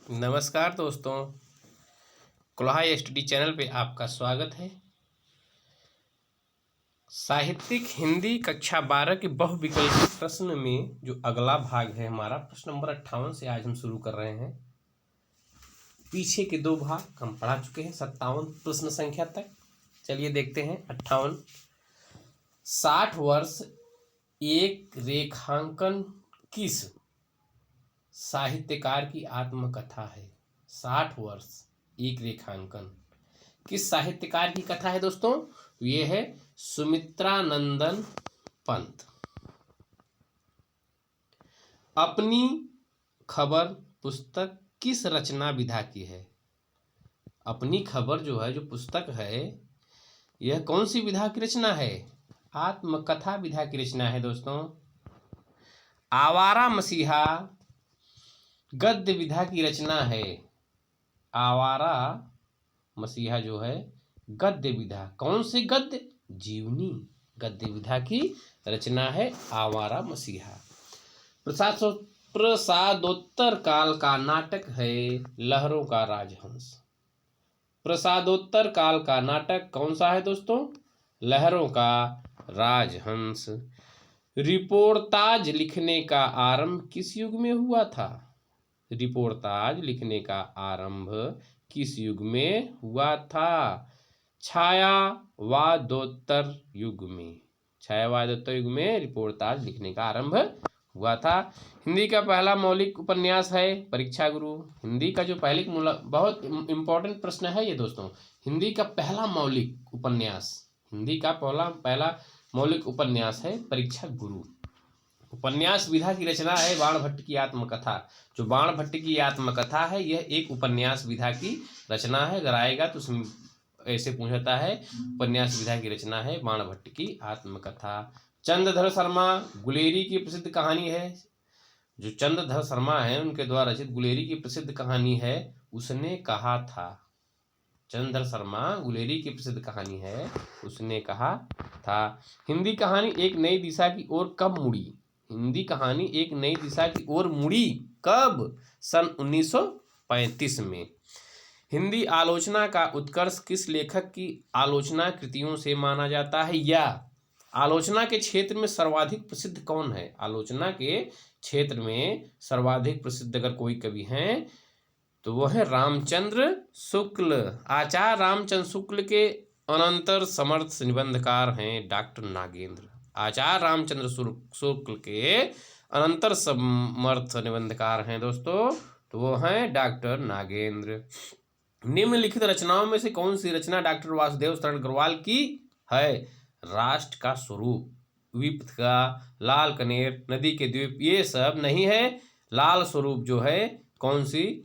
नमस्कार दोस्तों, कुल्हा study channel पे आपका स्वागत है। साहित्यिक हिंदी कक्षा 12 के बहुविकल्पी प्रश्न में जो अगला भाग है हमारा प्रश्न नंबर 58 से आज हम शुरू कर रहे हैं। पीछे के दो भाग हम पढ़ा चुके हैं 57 प्रश्न संख्या तक। चलिए देखते हैं 58। 60 वर्ष एक रेखांकन किस साहित्यकार की आत्मकथा है? 60 वर्ष एक रेखांकन किस साहित्यकार की कथा है दोस्तों? तो ये है सुमित्रानंदन पंत। अपनी खबर पुस्तक किस रचना विधा की है? अपनी खबर जो है, जो पुस्तक है, यह कौन सी विधा की रचना है? आत्मकथा विधा की रचना है दोस्तों। आवारा मसीहा गद्य विधा की रचना है। आवारा मसीहा जो है गद्य विधा, कौन से गद्य? जीवनी गद्य विधा की रचना है आवारा मसीहा। प्रसादोत्तर काल का नाटक है लहरों का राजहंस। प्रसादोत्तर काल का नाटक कौन सा है दोस्तों? लहरों का राजहंस। रिपोर्ताज लिखने का आरंभ किस युग में हुआ था? रिपोर्ताज लिखने का आरंभ किस युग में हुआ था? छायावादोत्तर युग में। छायावादोत्तर युग में रिपोर्ताज लिखने का आरंभ हुआ था। हिंदी का पहला मौलिक उपन्यास है परीक्षा गुरु। हिंदी का जो बहुत इंपॉर्टेंट प्रश्न है ये दोस्तों। हिंदी का पहला मौलिक उपन्यास, हिंदी का पहला मौलिक उपन्यास है परीक्षा गुरु। उपन्यास विधा की रचना है बाण भट्ट की आत्मकथा। जो बाण भट्ट की आत्मकथा है यह एक उपन्यास विधा की रचना है। अगर आएगा तो उसमें ऐसे पूछता है, उपन्यास विधा की रचना है बाण भट्ट की आत्मकथा। चंद्रधर शर्मा गुलेरी की प्रसिद्ध कहानी है। जो चंद्रधर शर्मा है उनके द्वारा रचित गुलेरी की प्रसिद्ध कहानी है उसने कहा था। चंद्रधर शर्मा गुलेरी की प्रसिद्ध कहानी है उसने कहा था। हिंदी कहानी एक नई दिशा की ओर कब मुड़ी? हिंदी कहानी एक नई दिशा की ओर मुड़ी कब? सन 1935 में। हिंदी आलोचना का उत्कर्ष किस लेखक की आलोचना कृतियों से माना जाता है? या आलोचना के क्षेत्र में सर्वाधिक प्रसिद्ध कौन है? आलोचना के क्षेत्र में सर्वाधिक प्रसिद्ध अगर कोई कवि हैं तो वह है रामचंद्र शुक्ल। आचार्य रामचंद्र शुक्ल के अनंतर समर्थ निबंधकार हैं डॉक्टर नागेंद्र। आचार्य रामचंद्र शुक्ल के अनंतर समर्थ निबंधकार हैं दोस्तों, तो वो हैं डॉक्टर नागेंद्र। निम्नलिखित रचनाओं में से कौन सी रचना डॉक्टर वासुदेव शरण अग्रवाल की है? राष्ट्र का स्वरूप, विपथिका, लाल कनेर, नदी के द्वीप, ये सब नहीं है। लाल स्वरूप जो है कौन सी?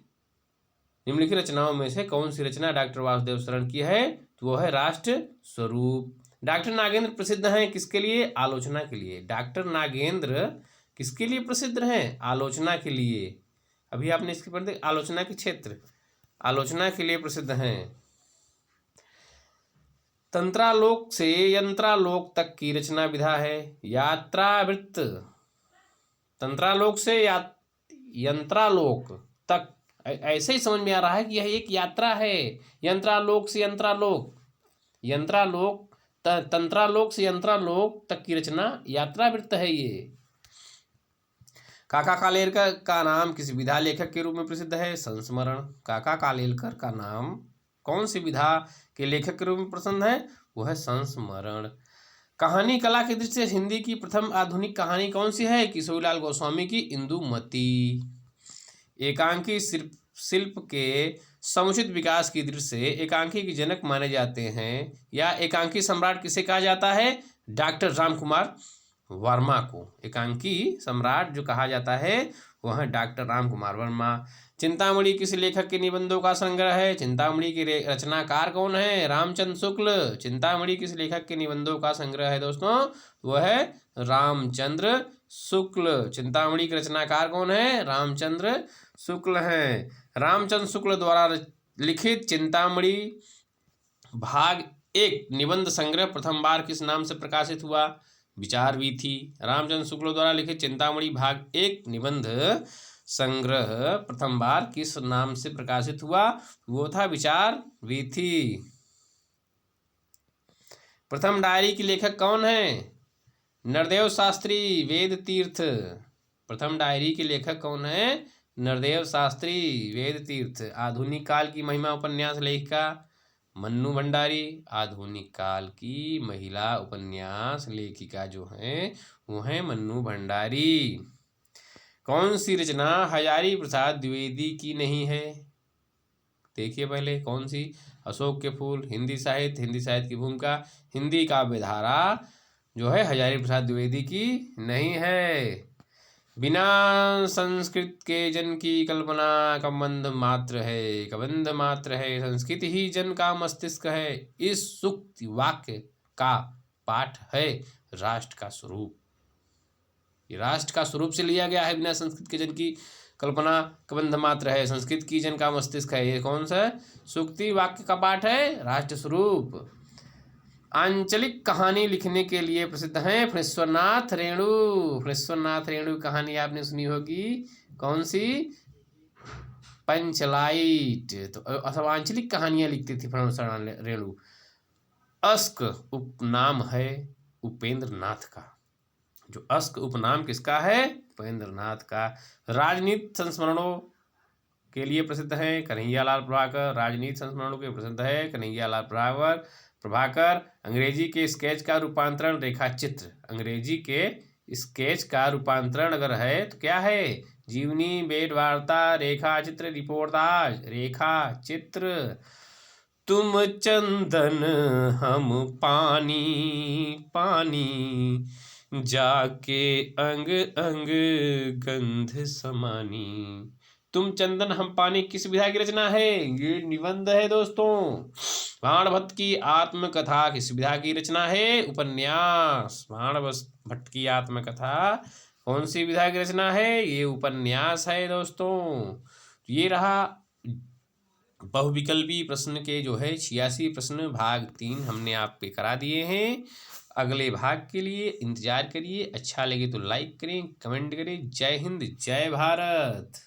निम्नलिखित रचनाओं में से कौन सी रचना डॉक्टर वासुदेव शरण की है? तो वो है राष्ट्र स्वरूप। डॉक्टर नागेंद्र प्रसिद्ध हैं किसके लिए? आलोचना के लिए। डॉक्टर नागेंद्र किसके लिए प्रसिद्ध हैं? आलोचना के लिए। अभी आपने इसके पढ़ते आलोचना के क्षेत्र, आलोचना के लिए प्रसिद्ध हैं। तंत्रालोक से यंत्रालोक तक की रचना विधा है यात्रावृत्त। तंत्रालोक से यंत्रालोक तक, ऐसे ही समझ में आ रहा है कि यह एक यात्रा है। यंत्रालोक से यंत्रालोक, तंत्रालोक से यंत्रालोक तक की रचना यात्रावृत्त है ये। काका कालेलकर का नाम किस विधा लेखक के रूप में प्रसिद्ध है? संस्मरण। काका कालेलकर का नाम कौन सी विधा के लेखक के रूप में प्रसिद्ध है? वो है संस्मरण। कहानी कला की दृष्टि से हिंदी की प्रथम आधुनिक कहानी कौन सी है? किशोरीलाल गोस्वामी की इंदुमती। एकांकी शिल्प के समुचित विकास की दृष्टि से एकांकी के जनक माने जाते हैं या एकांकी सम्राट किसे कहा जाता है? डॉक्टर रामकुमार वर्मा को एकांकी सम्राट जो कहा जाता है वह है डॉक्टर रामकुमार वर्मा। चिंतामणि किस लेखक के निबंधों का संग्रह है? चिंतामणि के रचनाकार कौन है? रामचंद्र शुक्ल। चिंतामणि किस लेखक के निबंधों का संग्रह है दोस्तों? वह है रामचंद्र शुक्ल। चिंतामणि के रचनाकार कौन है? रामचंद्र शुक्ल हैं। रामचंद्र शुक्ल द्वारा लिखित चिंतामणि भाग 1 निबंध संग्रह प्रथम बार किस नाम से प्रकाशित हुआ? विचार वीथी। रामचंद्र शुक्ल द्वारा लिखित चिंतामणि भाग 1 निबंध संग्रह प्रथम बार किस नाम से प्रकाशित हुआ? वो था विचार वीथी। प्रथम डायरी के लेखक कौन है? नरदेव शास्त्री, वेद तीर्थ। प्रथम डायरी के लेखक कौन है? नरदेव शास्त्री, वेद तीर्थ। आधुनिक काल की महिमा उपन्यास लेखिका मन्नू भंडारी। आधुनिक काल की महिला उपन्यास लेखिका जो है वो है मन्नू भंडारी। कौन सी रचना हजारी प्रसाद द्विवेदी की नहीं है? देखिए पहले कौन सी। अशोक के फूल, हिंदी साहित्य की भूमिका, हिंदी काव्यधारा जो है हजारी प्रसाद द्विवेदी की नहीं है। बिना संस्कृत के जन की कल्पना कबंध मात्र है, संस्कृत ही जन का मस्तिष्क है। इस सूक्त वाक्य का पाठ है राष्ट्र का स्वरूप। ये राष्ट्र का स्वरूप से लिया गया है। बिना संस्कृत के जन की कल्पना कबंध मात्र है, संस्कृत की जन का मस्तिष्क है। ये कौन सा सूक्ति वाक्य का पाठ है? राष्ट्र स्वरूप। आंचलिक कहानी लिखने के लिए प्रसिद्ध हैं फणीश्वरनाथ रेणु। फणीश्वरनाथ रेणु कहानी आपने सुनी होगी, कौन सी? पंचलाइट। तो सब आंचलिक कहानियां लिखती थी फणीश्वरनाथ रेणु। अस्क उपनाम है उपेंद्र नाथ का। जो अस्क उपनाम किसका है? उपेंद्र नाथ का। राजनीति संस्मरणों के लिए प्रसिद्ध है कन्हैयालाल प्रभाकर। राजनीति संस्मरणों के प्रसिद्ध है कन्हैयालाल प्रभाकर। अंग्रेजी के स्केच का रूपांतरण रेखाचित्र। अंग्रेजी के स्केच का रूपांतरण अगर है तो क्या है? जीवनी, भेंट वार्ता, रेखाचित्र, रिपोर्टाज। रेखाचित्र। तुम चंदन हम पानी, पानी जाके अंग अंग गंध समानी। तुम चंदन हम पानी किस विधा की रचना है? ये निबंध है दोस्तों। बाण भट्ट की आत्मकथा किस विधा की रचना है? उपन्यास। बाण भट्ट की आत्मकथा कौन सी विधा की रचना है? ये उपन्यास है दोस्तों। ये रहा बहुविकल्पी प्रश्न के जो है 86 प्रश्न भाग 3 हमने आप पे करा दिए हैं। अगले भाग के लिए इंतजार करिए। अच्छा लगे तो लाइक करें, कमेंट करें। जय हिंद, जय भारत।